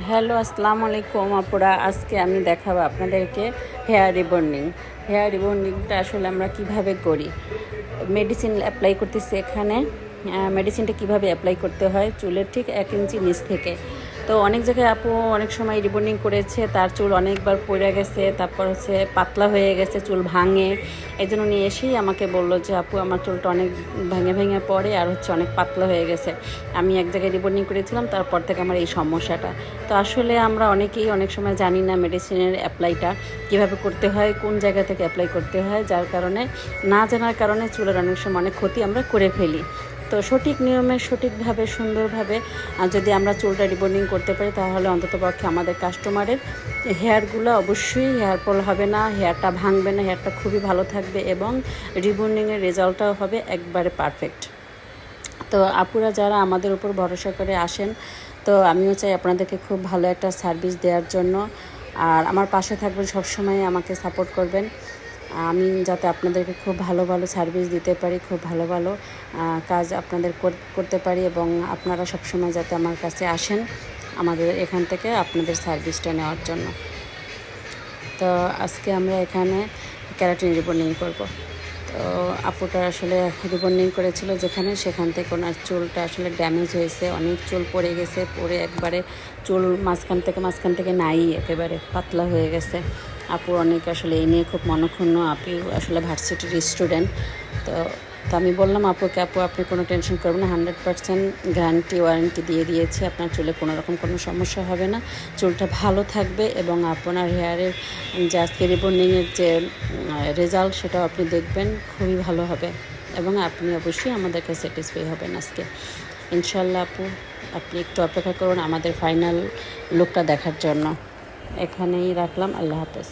Hello, আসসালামু আলাইকুম আপুরা। আজকে আমি দেখাবো আপনাদেরকে হেয়ার রিবন্ডিংটা আসলে আমরা কিভাবে করি। মেডিসিন অ্যাপ্লাই করতেছি এখানে। মেডিসিনটা কিভাবে অ্যাপ্লাই করতে হয় চুলের ঠিক 1 ইঞ্চি নিচ থেকে। তো অনেক জায়গায় আপু অনেক সময় রিবন্ডিং করেছে, তার চুল অনেকবার পড়ে গেছে, তারপর হচ্ছে পাতলা হয়ে গেছে, চুল ভাঙে। এই জন্য নিয়ে এসেই আমাকে বললো যে আপু আমার চুলটা অনেক ভেঙে ভেঙে পড়ে আর হচ্ছে অনেক পাতলা হয়ে গেছে। আমি এক জায়গায় রিবন্ডিং করেছিলাম, তারপর থেকে আমার এই সমস্যাটা। তো আসলে আমরা অনেকেই অনেক সময় জানি না মেডিসিনের অ্যাপ্লাইটা কীভাবে করতে হয়, কোন জায়গা থেকে অ্যাপ্লাই করতে হয়, যার কারণে না জানার কারণে চুলের অনেক সময় অনেক ক্ষতি আমরা করে ফেলি। তো সঠিক নিয়মে সঠিকভাবে সুন্দরভাবে যদি আমরা চুলটা রিবন্ডিং করতে পারি, তাহলে অন্ততপক্ষে আমাদের কাস্টমারের হেয়ারগুলো অবশ্যই হেয়ার ফল হবে না, হেয়ারটা ভাঙবে না, হেয়ারটা খুবই ভালো থাকবে এবং রিবন্ডিংয়ের রেজাল্টটাও হবে একবারে পারফেক্ট। তো আপুরা যারা আমাদের উপর ভরসা করে আসেন, তো আমিও চাই আপনাদেরকে খুব ভালো একটা সার্ভিস দেওয়ার জন্য। আর আমার পাশে থাকবেন, সবসময় আমাকে সাপোর্ট করবেন, আমি যাতে আপনাদেরকে খুব ভালো ভালো সার্ভিস দিতে পারি, খুব ভালো ভালো কাজ আপনাদের করতে পারি এবং আপনারা সবসময় যাতে আমার কাছে আসেন আমাদের এখান থেকে আপনাদের সার্ভিসটা নেওয়ার জন্য। তো আজকে আমরা এখানে ক্যারাটিন রিবন্ডিং করব। তো আপুটা আসলে রিবন্ডিং করেছিল যেখানে, সেখান থেকে ওনার চুলটা আসলে ড্যামেজ হয়েছে, অনেক চুল পড়ে গেছে, পড়ে একবারে চুল মাঝখান থেকে নাই, একেবারে পাতলা হয়ে গেছে। আপুর অনেক আসলে এই নিয়ে খুব মনক্ষুণ্ণ। আপু আসলে ভার্সিটির স্টুডেন্ট। তো তো আমি বললাম আপুকে, আপু আপনি কোনো টেনশন করবেন না, 100% গ্যারান্টি ওয়ারেন্টি দিয়ে দিয়েছি, আপনার চুলে কোনো রকম কোনো সমস্যা হবে না, চুলটা ভালো থাকবে এবং আপনার হেয়ারের যে আজকে রিবন্ডিংয়ের যে রেজাল্ট সেটাও আপনি দেখবেন, খুবই ভালো হবে এবং আপনি অবশ্যই আমাদেরকে স্যাটিসফাই হবেন আজকে ইনশাল্লাহ। আপু আপনি একটু অপেক্ষা করুন আমাদের ফাইনাল লুকটা দেখার জন্য। এখানেই রাখলাম, আল্লাহ হাফেজ।